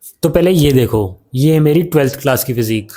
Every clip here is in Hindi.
तो पहले ये देखो, ये है मेरी 12th क्लास की फिजिक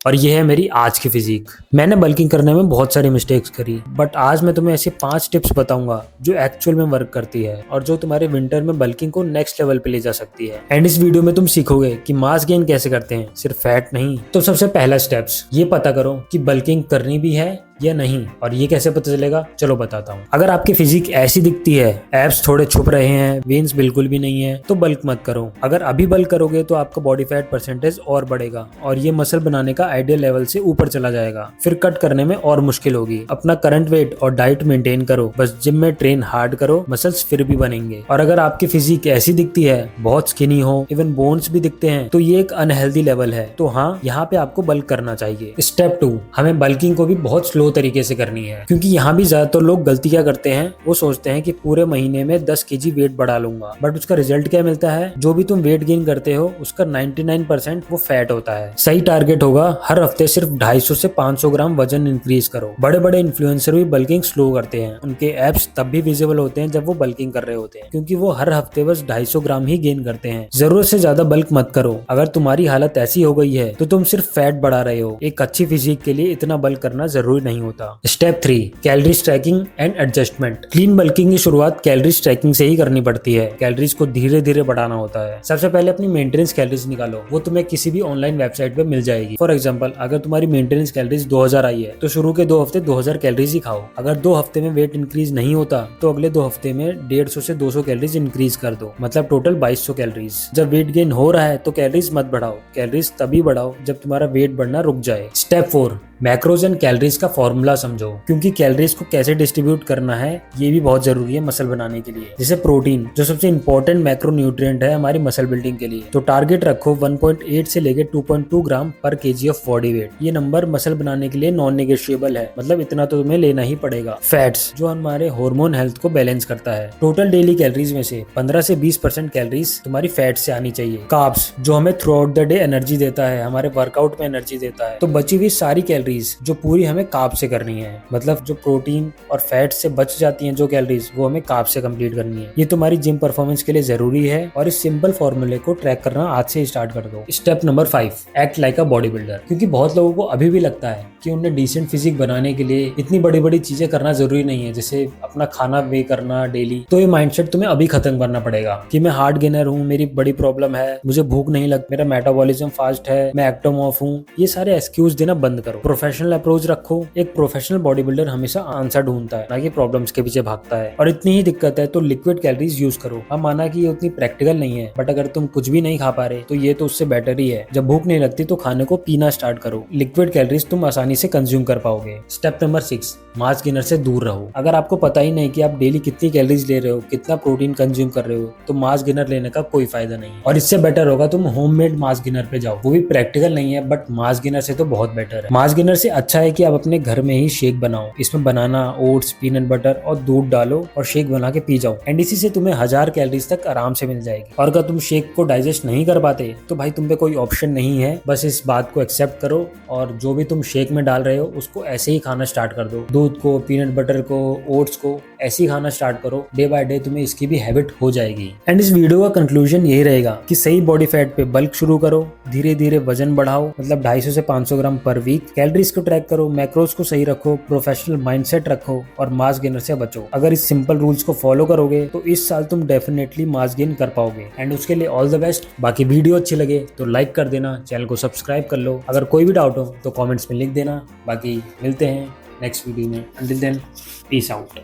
और ये है मेरी आज की फिजिक। मैंने बल्किंग करने में बहुत सारी मिस्टेक्स करी, बट आज मैं तुम्हें ऐसे 5 टिप्स बताऊंगा जो एक्चुअल में वर्क करती है और जो तुम्हारे विंटर में बल्किंग को नेक्स्ट लेवल पे ले जा सकती है। एंड इस वीडियो में तुम सीखोगे कि मास गेन कैसे करते हैं, सिर्फ फैट नहीं। तो सबसे पहला स्टेप्स ये पता करो कि बल्किंग करनी भी है या नहीं, और ये कैसे पता चलेगा, चलो बताता हूँ। अगर आपकी फिजिक ऐसी दिखती है, एब्स थोड़े छुप रहे हैं, वेन्स बिल्कुल भी नहीं है, तो बल्क मत करो। अगर अभी बल्क करोगे तो आपका बॉडी फैट परसेंटेज और बढ़ेगा और ये मसल बनाने का आइडियल लेवल से ऊपर चला जाएगा। फिर कट करने में और मुश्किल होगी। अपना करंट वेट और डाइट मेंटेन करो, बस जिम में ट्रेन हार्ड करो, मसल्स फिर भी बनेंगे। और अगर आपकी फिजिक ऐसी दिखती है, बहुत स्किनी हो, इवन बोन्स भी दिखते हैं, तो ये एक अनहेल्दी लेवल है। तो हाँ, यहाँ पे आपको बल्क करना चाहिए। स्टेप 2, हमें बल्किंग को भी बहुत स्लो तरीके से करनी है, क्योंकि यहाँ भी ज्यादातर लोग गलती क्या करते हैं, वो सोचते हैं कि पूरे महीने में 10 केजी वेट बढ़ा लूंगा, बट उसका रिजल्ट क्या मिलता है, जो भी तुम वेट गेन करते हो उसका 99% वो फैट होता है। सही टारगेट होगा हर हफ्ते सिर्फ 250 से 500 ग्राम वजन इंक्रीज करो। बड़े बड़े इन्फ्लुएंसर भी बल्किंग स्लो करते हैं, उनके एब्स तब भी विजिबल होते हैं जब वो बल्किंग कर रहे होते हैं, क्योंकि वो हर हफ्ते बस 250 ग्राम ही गेन करते हैं। जरूरत से ज्यादा बल्क मत करो। अगर तुम्हारी हालत ऐसी हो गई है तो तुम सिर्फ फैट बढ़ा रहे हो। एक अच्छी फिजिक के लिए इतना बल्क करना जरूरी नहीं होता। Step 3, calories tracking and adjustment. Clean bulking की शुरुआत कैलोरीज ट्रैकिंग से ही करनी पड़ती है। कैलोरीज को धीरे धीरे बढ़ाना होता है। सबसे पहले अपनी मेंटेनेंस कैलोरीज निकालो, वो तुम्हें किसी भी ऑनलाइन वेबसाइट पे मिल जाएगी। फॉर एग्जांपल, अगर तुम्हारी मेंटेनेंस कैलोरीज 2000 आई है तो शुरू के 2 हफ्ते 2000 कैलोरीज ही खाओ। अगर 2 हफ्ते में वेट इंक्रीज नहीं होता तो अगले 2 हफ्ते में 150 से 200 कैलोरीज इंक्रीज कर दो, मतलब टोटल 2200 कैलोरीज। जब वेट गेन हो रहा है तो कैलोरीज मत बढ़ाओ, कैलोरीज तभी बढ़ाओ जब तुम्हारा वेट बढ़ना रुक जाए। स्टेप 4, मैक्रोज एंड कैलोरीज का फॉर्मूला समझो, क्योंकि कैलोरीज को कैसे डिस्ट्रीब्यूट करना है ये भी बहुत जरूरी है मसल बनाने के लिए। जैसे प्रोटीन, जो सबसे इंपॉर्टेंट मैक्रोन्यूट्रिएंट है हमारी मसल बिल्डिंग के लिए, तो टारगेट रखो 1.8 से लेकर 2.2 ग्राम पर केजी ऑफ बॉडी वेट। ये नंबर मसल बनाने के लिए नॉन नेगोशिएबल है, मतलब इतना तो तुम्हें लेना ही पड़ेगा। फैट्स, जो हमारे हार्मोन हेल्थ को बैलेंस करता है, टोटल डेली कैलोरीज में से 15 से 20% कैलोरीज तुम्हारी फैट से आनी चाहिए। कार्ब्स, जो हमें through out the day energy देता है, हमारे वर्कआउट में एनर्जी देता है, तो बची हुई सारी कैलोरीज जो पूरी हमें कार्ब से करनी है, मतलब जो प्रोटीन और फैट से बच जाती हैं जो कैलोरीज, वो हमें कार्ब से कंप्लीट करनी है। ये तुम्हारी जिम परफॉर्मेंस के लिए जरूरी है और इस सिंपल फॉर्मूले को ट्रैक करना आज से स्टार्ट कर दो। Step number 5, act like a body builder, क्योंकि बहुत लोगों को अभी भी लगता है कि उन्हें डिसेंट फिजिक बनाने के लिए इतनी बड़ी बड़ी चीजें करना जरूरी नहीं है, जैसे अपना खाना वे करना डेली। तो ये माइंडसेट तुम्हें अभी खत्म करना पड़ेगा कि मैं हार्ड गेनर हूँ, मेरी बड़ी प्रॉब्लम है, मुझे भूख नहीं लगती, मेरा मेटाबॉलिज्म फास्ट है, मैं एक्टोमॉर्फ हूँ। ये सारे एक्सक्यूज देना बंद करो, प्रोफेशनल अप्रोच रखो। एक प्रोफेशनल बॉडी बिल्डर हमेशा आंसर ढूंढता है, ना कि प्रॉब्लम्स के पीछे भागता है। और इतनी ही दिक्कत है तो लिक्विड कैलोरीज यूज करो। हम माना कि ये उतनी प्रैक्टिकल नहीं है, बट अगर तुम कुछ भी नहीं खा पा रहे तो ये तो उससे बेटर ही है। जब भूख नहीं लगती तो खाने को पीना स्टार्ट करो, लिक्विड कैलोरीज तुम आसानी से कंज्यूम कर पाओगे। स्टेप नंबर 6, मास गेनर से दूर रहो। अगर आपको पता ही नहीं कि आप डेली कितनी कैलोरीज ले रहे हो, कितना प्रोटीन कंज्यूम कर रहे हो, तो मास गेनर लेने का कोई फायदा नहीं है। और इससे बेटर होगा तुम होममेड मास गेनर पे जाओ। वो भी प्रैक्टिकल नहीं है, बट मास गेनर से तो बहुत बेटर है। मास गेनर से अच्छा है कि आप अपने घर में ही शेक बनाओ। इसमें बनाना, ओट्स, पीनट बटर और दूध डालो और शेक बना के पी जाओ। एंड इसी से तुम्हें 1000 कैलोरीज तक आराम से मिल जाएगी। और अगर तुम शेक को डाइजेस्ट नहीं कर पाते तो भाई तुम पे कोई ऑप्शन नहीं है, बस इस बात को एक्सेप्ट करो और जो भी तुम शेक में डाल रहे हो उसको ऐसे ही खाना स्टार्ट कर दो। दूध को, पीनट बटर को, ओट्स को ऐसे ही खाना स्टार्ट करो। डे बाय डे तुम्हें इसकी भी हैबिट हो जाएगी। एंड इस वीडियो का कंक्लूजन यही रहेगा कि सही बॉडी फैट पे बल्क शुरू करो, धीरे धीरे वजन बढ़ाओ, मतलब 250 से 500 ग्राम पर वीक। कैलोरीज को ट्रैक करो, मैक्रोज को सही रखो, प्रोफेशनल माइंडसेट रखो और मास गेनर से बचो। अगर इस सिंपल रूल्स को फॉलो करोगे तो इस साल तुम डेफिनेटली मास गेन कर पाओगे। एंड उसके लिए ऑल द बेस्ट। बाकी वीडियो अच्छी लगे तो लाइक कर देना, चैनल को सब्सक्राइब कर लो। अगर कोई भी डाउट हो तो कमेंट्स में लिख देना। बाकी मिलते हैं नेक्स्ट वीडियो में। Until then, peace out.